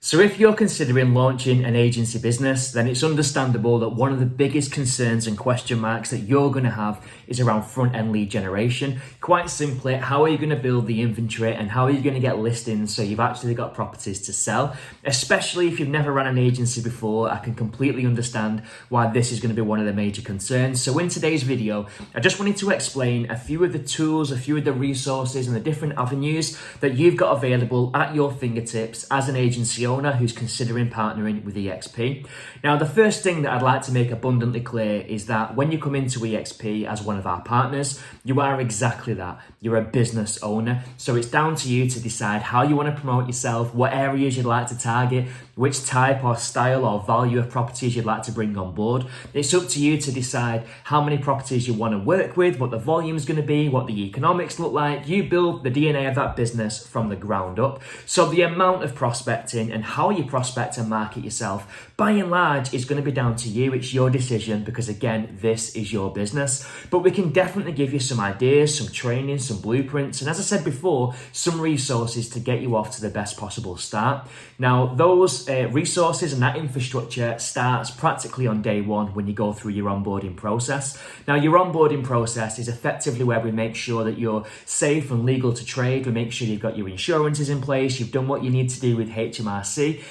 So if you're considering launching an agency business, then it's understandable that one of the biggest concerns and question marks that you're going to have is around front-end lead generation. Quite simply, how are you going to build the inventory and how are you going to get listings so you've actually got properties to sell? Especially if you've never run an agency before, I can completely understand why this is going to be one of the major concerns. So in today's video, I just wanted to explain a few of the tools, a few of the resources and the different avenues that you've got available at your fingertips as an agency owner who's considering partnering with eXp. Now, the first thing that I'd like to make abundantly clear is that when you come into eXp as one of our partners, you are exactly that. You're a business owner. So it's down to you to decide how you want to promote yourself, what areas you'd like to target, which type or style or value of properties you'd like to bring on board. It's up to you to decide how many properties you want to work with, what the volume is going to be, what the economics look like. You build the DNA of that business from the ground up. So the amount of prospecting and how you prospect and market yourself, by and large, is going to be down to you. It's your decision because, again, this is your business. But we can definitely give you some ideas, some training, some blueprints, and as I said before, some resources to get you off to the best possible start. Now, those resources and that infrastructure starts practically on day one when you go through your onboarding process. Now, your onboarding process is effectively where we make sure that you're safe and legal to trade. We make sure you've got your insurances in place, you've done what you need to do with HMRC,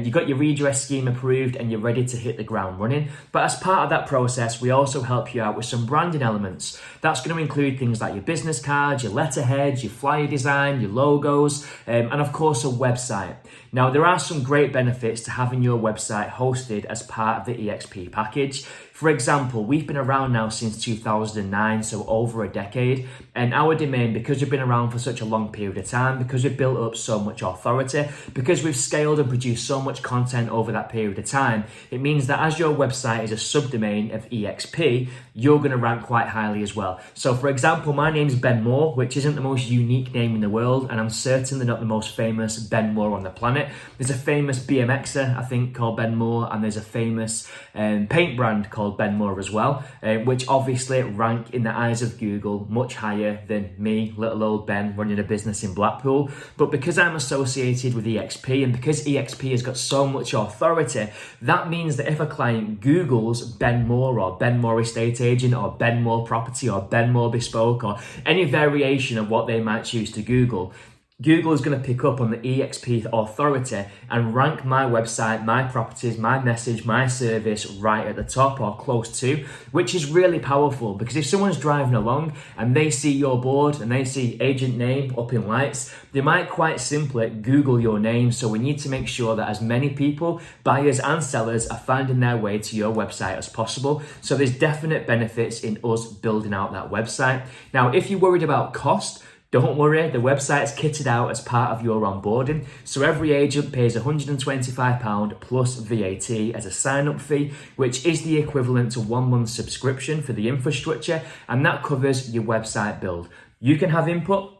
you've got your redress scheme approved and you're ready to hit the ground running. But as part of that process, we also help you out with some branding elements. That's going to include things like your business cards, your letterheads, your flyer design, your logos, and of course a website. Now, there are some great benefits to having your website hosted as part of the eXp package. For example, we've been around now since 2009, so over a decade, and our domain, because we've been around for such a long period of time, because we've built up so much authority, because we've scaled and produced so much content over that period of time, it means that as your website is a subdomain of eXp, you're going to rank quite highly as well. So for example, my name's Ben Moore, which isn't the most unique name in the world, and I'm certainly not the most famous Ben Moore on the planet. There's a famous BMXer, I think, called Ben Moore, and there's a famous paint brand called Ben Moore as well, which obviously rank in the eyes of Google much higher than me, little old Ben, running a business in Blackpool. But because I'm associated with eXp and because eXp has got so much authority, that means that if a client Googles Ben Moore or Ben Moore Estate Agent or Ben Moore Property or Ben Moore Bespoke or any variation of what they might choose to Google, Google is going to pick up on the eXp authority and rank my website, my properties, my message, my service right at the top or close to, which is really powerful because if someone's driving along and they see your board and they see agent name up in lights, they might quite simply Google your name. So we need to make sure that as many people, buyers and sellers, are finding their way to your website as possible. So there's definite benefits in us building out that website. Now, if you're worried about cost, don't worry, the website's kitted out as part of your onboarding. So every agent pays £125 plus VAT as a sign-up fee, which is the equivalent to 1 month's subscription for the infrastructure, and that covers your website build. You can have input.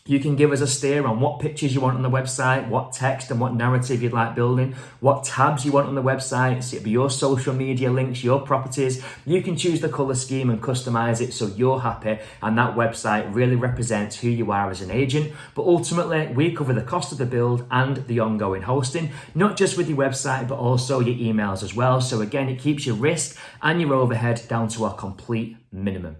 You can give us a steer on what pictures you want on the website, what text and what narrative you'd like building, what tabs you want on the website. So it'll be your social media links, your properties. You can choose the color scheme and customize it so you're happy and that website really represents who you are as an agent. But ultimately, we cover the cost of the build and the ongoing hosting, not just with your website, but also your emails as well. So again, it keeps your risk and your overhead down to a complete minimum.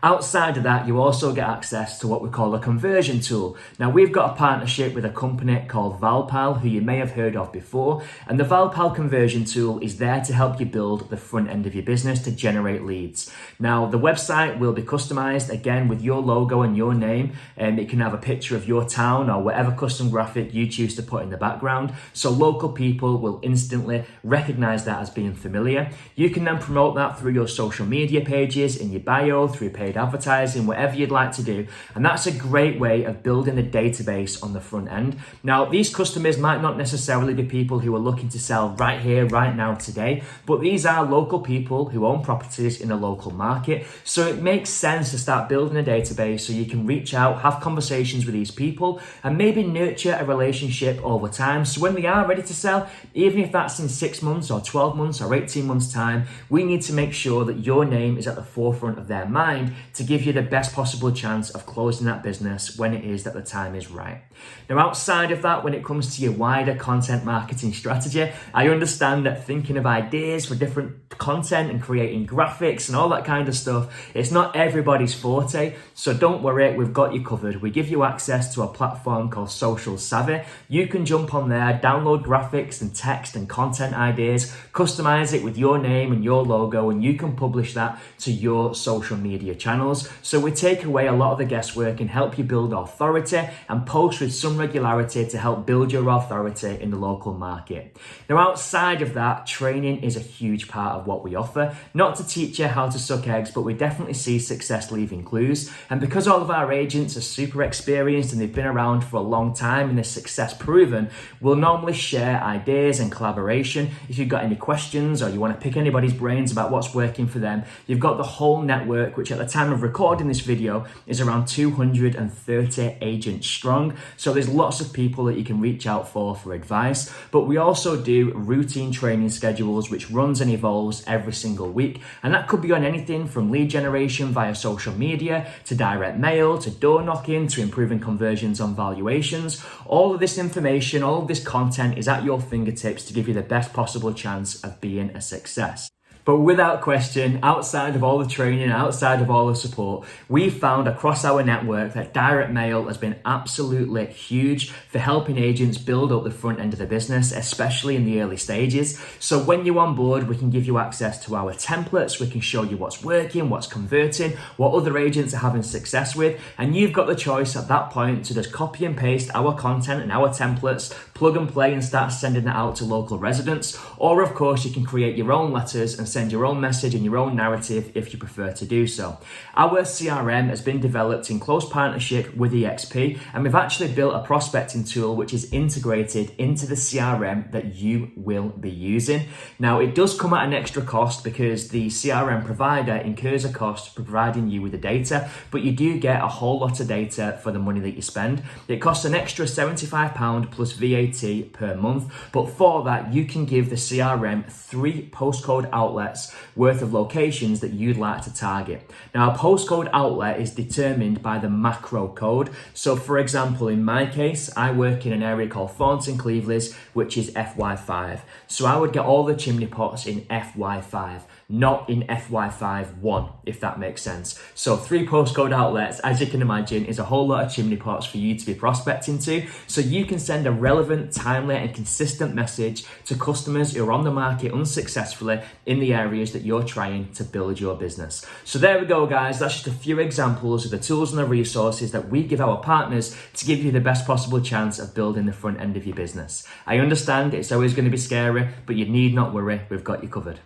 Outside of that, you also get access to what we call a conversion tool. Now, we've got a partnership with a company called Valpal, who you may have heard of before, and the Valpal conversion tool is there to help you build the front end of your business to generate leads. Now, the website will be customized again with your logo and your name, and it can have a picture of your town or whatever custom graphic you choose to put in the background, so local people will instantly recognize that as being familiar. You can then promote that through your social media pages, in your bio, through paid advertising, whatever you'd like to do. And that's a great way of building a database on the front end. Now, these customers might not necessarily be people who are looking to sell right here, right now, today, but these are local people who own properties in a local market. So it makes sense to start building a database so you can reach out, have conversations with these people, and maybe nurture a relationship over time. So when they are ready to sell, even if that's in 6 months or 12 months or 18 months time, we need to make sure that your name is at the forefront of their mind mind to give you the best possible chance of closing that business when it is that the time is right. Now, outside of that, when it comes to your wider content marketing strategy, I understand that thinking of ideas for different content and creating graphics and all that kind of stuff, it's not everybody's forte. So don't worry, we've got you covered. We give you access to a platform called Social Savvy. You can jump on there, download graphics and text and content ideas, customize it with your name and your logo, and you can publish that to your social media channels. So we take away a lot of the guesswork and help you build authority and post with some regularity to help build your authority in the local market. Now, outside of that, training is a huge part of what we offer. Not to teach you how to suck eggs, but we definitely see success leaving clues. And because all of our agents are super experienced and they've been around for a long time and their success proven, we'll normally share ideas and collaboration. If you've got any questions or you want to pick anybody's brains about what's working for them, you've got the whole network, which at the time of recording this video is around 230 agents strong. So there's lots of people that you can reach out for advice. But we also do routine training schedules, which runs and evolves every single week. And that could be on anything from lead generation via social media to direct mail to door knocking to improving conversions on valuations. All of this information, all of this content is at your fingertips to give you the best possible chance of being a success. But without question, outside of all the training, outside of all the support, we've found across our network that direct mail has been absolutely huge for helping agents build up the front end of the business, especially in the early stages. So when you onboard, we can give you access to our templates. We can show you what's working, what's converting, what other agents are having success with. And you've got the choice at that point to just copy and paste our content and our templates, plug and play and start sending that out to local residents. Or of course, you can create your own letters and send your own message and your own narrative if you prefer to do so. Our CRM has been developed in close partnership with eXp, and we've actually built a prospecting tool which is integrated into the CRM that you will be using. Now, it does come at an extra cost because the CRM provider incurs a cost for providing you with the data, but you do get a whole lot of data for the money that you spend. It costs an extra £75 plus VAT per month, but for that, you can give the CRM 3 postcode outlets worth of locations that you'd like to target. Now, a postcode outlet is determined by the macro code. So for example, in my case, I work in an area called Thornton Clevelys, which is FY5. So I would get all the chimney pots in FY5, not in FY51, if that makes sense. So 3 postcode outlets, as you can imagine, is a whole lot of chimney pots for you to be prospecting to. So you can send a relevant, timely and consistent message to customers who are on the market unsuccessfully in the areas that you're trying to build your business. So there we go, guys. That's just a few examples of the tools and the resources that we give our partners to give you the best possible chance of building the front end of your business. I understand it's always going to be scary, but you need not worry. We've got you covered.